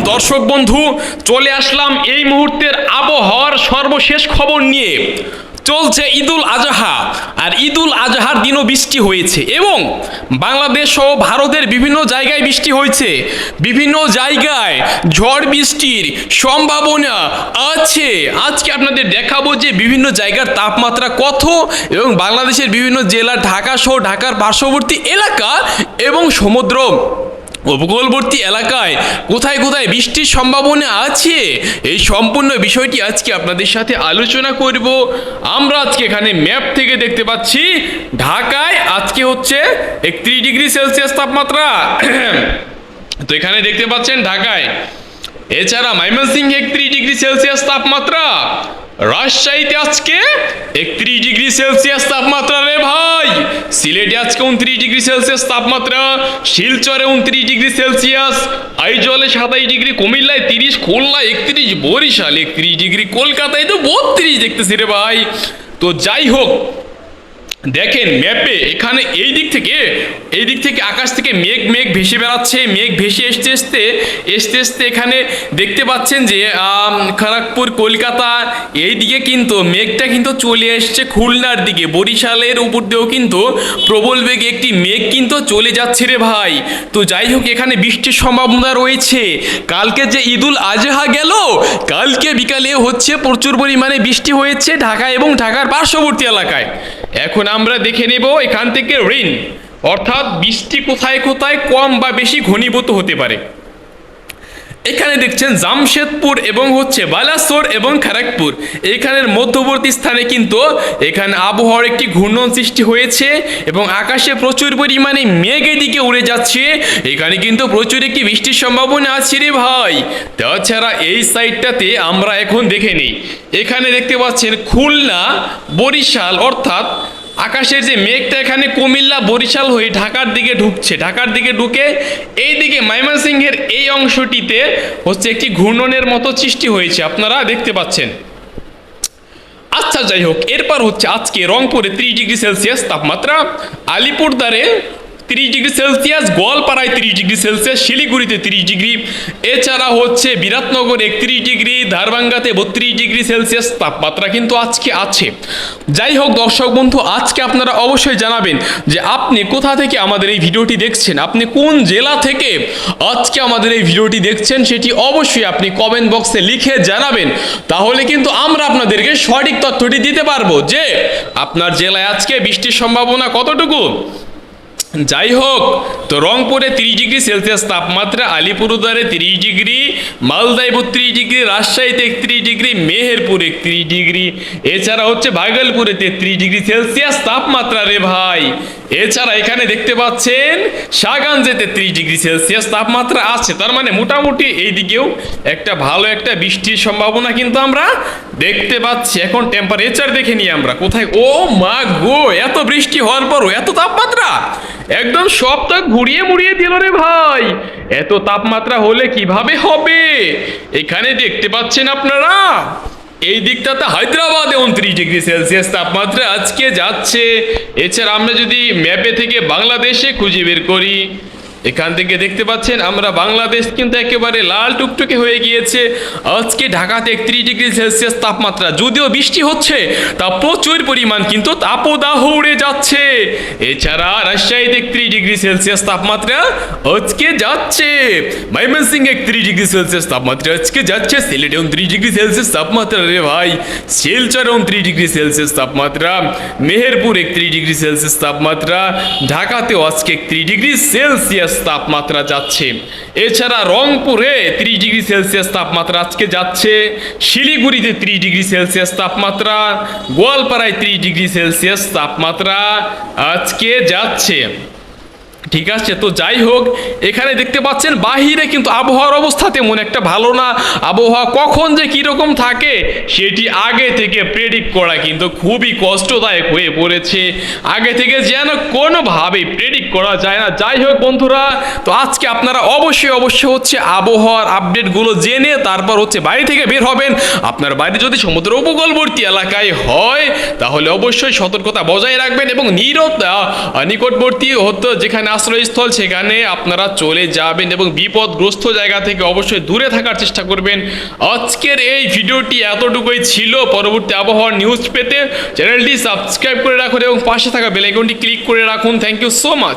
দর্শক বন্ধু, চলে আসলাম এই মুহূর্তের আবহাওয়ার সর্বশেষ খবর নিয়ে। চলছে ঈদুল আজহা, আর ঈদুল আজহার দিনও বৃষ্টি হয়েছে এবং বাংলাদেশ সহ ভারতের বিভিন্ন জায়গায় বৃষ্টি হয়েছে। বিভিন্ন জায়গায় ঝড় বৃষ্টির সম্ভাবনা আছে। আজকে আপনাদের দেখাবো যে বিভিন্ন জায়গার তাপমাত্রা কত এবং বাংলাদেশের বিভিন্ন জেলা, ঢাকা সহ ঢাকার পার্শ্ববর্তী এলাকা এবং সমুদ্র উপকূলবর্তী এলাকায় কোথায় কোথায় বৃষ্টির সম্ভাবনা আছে, এই সম্পূর্ণ বিষয়টি আজকে আপনাদের সাথে আলোচনা করব। আমরা আজকে এখানে ম্যাপ থেকে দেখতে পাচ্ছি ঢাকায় আজকে হচ্ছে 31 ডিগ্রি সেলসিয়াস তাপমাত্রা। তো এখানে দেখতে পাচ্ছেন ঢাকায়। এছাড়া ময়মনসিংহে 31 ডিগ্রি সেলসিয়াস তাপমাত্রা। রাজশাহীতে আজকে 31 ডিগ্রি সেলসিয়াস তাপমাত্রা রে ভাই। সিলেটে আজকে 29 ডিগ্রি সেলসিয়াস তাপমাত্রা। শিলচরে 29 ডিগ্রি সেলসিয়াস। আইজলে 27 ডিগ্রি, কুমিল্লায় 30, খুলনায় 31, বরিশাল 31 ডিগ্রি, কলকাতায় তো 32 দেখতেছি রে ভাই। তো যাই হোক, দেখেন ম্যাপে এখানে এই দিক থেকে আকাশ থেকে মেঘ ভেসে বেড়াচ্ছে। মেঘ ভেসে আসতে এখানে দেখতে পাচ্ছেন যে খড়গপুর, কলকাতা এই দিকে কিন্তু মেঘটা কিন্তু চলে এসছে খুলনার দিকে। বরিশালের উপর দিয়েও কিন্তু প্রবল বেগে একটি মেঘ কিন্তু চলে যাচ্ছে রে ভাই। তো যাই হোক, এখানে বৃষ্টির সম্ভাবনা রয়েছে। কালকে যে ঈদুল আজহা গেল, কালকে বিকালে হচ্ছে প্রচুর পরিমাণে বৃষ্টি হয়েছে ঢাকা এবং ঢাকার পার্শ্ববর্তী এলাকায়। এখন আমরা দেখে নেব এখান থেকে রেইন, অর্থাৎ বৃষ্টি কোথায় কোথায় কম বা বেশি ঘনীভূত হতে পারে। এখানে দেখছেন জামশেদপুর এবং হচ্ছে বালাসোর এবং খড়গপুর, এখানের মধ্যবর্তী স্থানে কিন্তু এখানে আবহাওয়ার একটি ঘূর্ণন সৃষ্টি হয়েছে এবং আকাশে প্রচুর পরিমাণে মেঘ এদিকে উড়ে যাচ্ছে। এখানে কিন্তু প্রচুর একটি বৃষ্টির সম্ভাবনা আছে রে ভাই। তাছাড়া এই সাইডটাতে আমরা এখন দেখে নিই। এখানে দেখতে পাচ্ছেন খুলনা, বরিশাল, অর্থাৎ আকাশের যে মেঘটা এখানে কুমিল্লা, বরিশাল হয়ে ঢাকার দিকে ঢুকছে। ঢাকার দিকে ঢুকে এই দিকে ময়মনসিংহের এই অংশটিতে হচ্ছে একটি ঘূর্ণনের মতো সৃষ্টি হয়েছে, আপনারা দেখতে পাচ্ছেন। আচ্ছা যাই হোক, এরপর হচ্ছে আজকে রংপুরে 30 ডিগ্রি সেলসিয়াস তাপমাত্রা, আলিপুরদারে 30 ডিগ্রি সেলসিয়াস, গোয়ালপাড়ায় 30 ডিগ্রি সেলসিয়াস, শিলিগুড়িতে 30 ডিগ্রি, এছাড়া হচ্ছে বিরাটনগর 31 ডিগ্রি, ধারবাঙ্গাতে 32 ডিগ্রি সেলসিয়াস তাপমাত্রা কিন্তু আজকে আছে। যাই হোক দর্শক বন্ধু, আজকে আপনারা অবশ্যই জানাবেন যে আপনি কোথা থেকে আমাদের এই ভিডিওটি দেখছেন, আপনি কোন জেলা থেকে আজকে আমাদের এই ভিডিওটি দেখছেন, সেটি অবশ্যই আপনি কমেন্ট বক্সে লিখে জানাবেন। তাহলে কিন্তু আমরা আপনাদেরকে সঠিক তথ্যটি দিতে পারবো যে আপনার জেলায় আজকে বৃষ্টির সম্ভাবনা কতটুকু। যাই হোক, তো রংপুরে 30 ডিগ্রি সেলসিয়াস তাপমাত্রা, আলিপুরদুয়ারে 30 ডিগ্রি, মালদায় 32 ডিগ্রি, রাজশাহীতে 31 ডিগ্রি, মেহেরপুরে 31 ডিগ্রি, এছাড়া হচ্ছে ভাগলপুরে 33 ডিগ্রি সেলসিয়াস তাপমাত্রা রে ভাই। এছাড়া এখানে দেখতে পাচ্ছেন শাহগঞ্জে 33 ডিগ্রি সেলসিয়াস তাপমাত্রা আছে। তার মানে মোটামুটি এই দিকেও একটা ভালো একটা বৃষ্টির সম্ভাবনা কিন্তু আমরা দেখতে পাচ্ছি। এখন টেম্পারেচার দেখে নিই আমরা কোথায়। ও মা গো, এত বৃষ্টি হওয়ার পরও এত তাপমাত্রা, একদম সবটা ঘুরিয়ে মুড়িয়ে দিল রে ভাই। এত তাপমাত্রা হলে কিভাবে হবে? এখানে দেখতে পাচ্ছেন আপনারা এই দিকটাতে হায়দ্রাবাদে 29 ডিগ্রি সেলসিয়াস তাপমাত্রা আজকে যাচ্ছে। এছাড়া আমরা যদি ম্যাপে থেকে বাংলাদেশে খুঁজে বের করি, এখান থেকে দেখতে পাচ্ছেন আমরা বাংলাদেশ কিন্তু একেবারে লাল টুকটুকে হয়ে গিয়েছে। আজকে ঢাকাতে 31 ডিগ্রি সেলসিয়াস তাপমাত্রা, যদিও বৃষ্টি হচ্ছে তা প্রচুর পরিমাণ কিন্তু তাপদাহ উড়ে যাচ্ছে। এছাড়া রাজশাহীতে 31 ডিগ্রি সেলসিয়াস তাপমাত্রা আজকে যাচ্ছে, ময়মনসিংহে 31 ডিগ্রি সেলসিয়াস তাপমাত্রা আজকে যাচ্ছে, সিলেটে 29 ডিগ্রি সেলসিয়াস তাপমাত্রা রে ভাই, শিলচরে 29 ডিগ্রি সেলসিয়াস তাপমাত্রা, মেহেরপুর 31 ডিগ্রি সেলসিয়াস তাপমাত্রা, ঢাকাতেও আজকে 31 ডিগ্রি সেলসিয়াস তাপমাত্রা যাচ্ছে। এছাড়া রংপুরে 30 ডিগ্রি সেলসিয়াস তাপমাত্রা আজকে যাচ্ছে, শিলিগুড়িতে 30 ডিগ্রি সেলসিয়াস তাপমাত্রা, গোয়ালপাড়ায় 30 ডিগ্রি সেলসিয়াস তাপমাত্রা আজকে যাচ্ছে। ঠিক আছে, তো যাই হোক, এখানে দেখতে পাচ্ছেন বাহিরে কিন্তু আবহাওয়ার অবস্থা তেমন একটা ভালো না। আবহাওয়া কখন যে কীরকম থাকে সেটি আগে থেকে প্রেডিক্ট করা কিন্তু খুবই কষ্টদায়ক হয়ে পড়েছে। আগে থেকে যেন কোনোভাবেই প্রেডিক্ট করা যায় না। যাই হোক বন্ধুরা, তো আজকে আপনারা অবশ্যই হচ্ছে আবহাওয়ার আপডেটগুলো জেনে তারপর হচ্ছে বাড়ি থেকে বের হবেন। আপনার বাড়ি যদি সমুদ্র উপকূলবর্তী এলাকায় হয় তাহলে অবশ্যই সতর্কতা বজায় রাখবেন এবং নিকটবর্তী হতো যেখানে আশ্রয়স্থল, সেখানে আপনারা চলে যাবেন এবং বিপদগ্রস্ত জায়গা থেকে অবশ্যই দূরে থাকার চেষ্টা করবেন। আজকের এই ভিডিওটি এতটুকুই ছিল। পরবর্তী আবহাওয়ার নিউজ পেতে চ্যানেলটি সাবস্ক্রাইব করে রাখুন এবং পাশে থাকা বেল আইকনটি ক্লিক করে রাখুন। Thank you so much.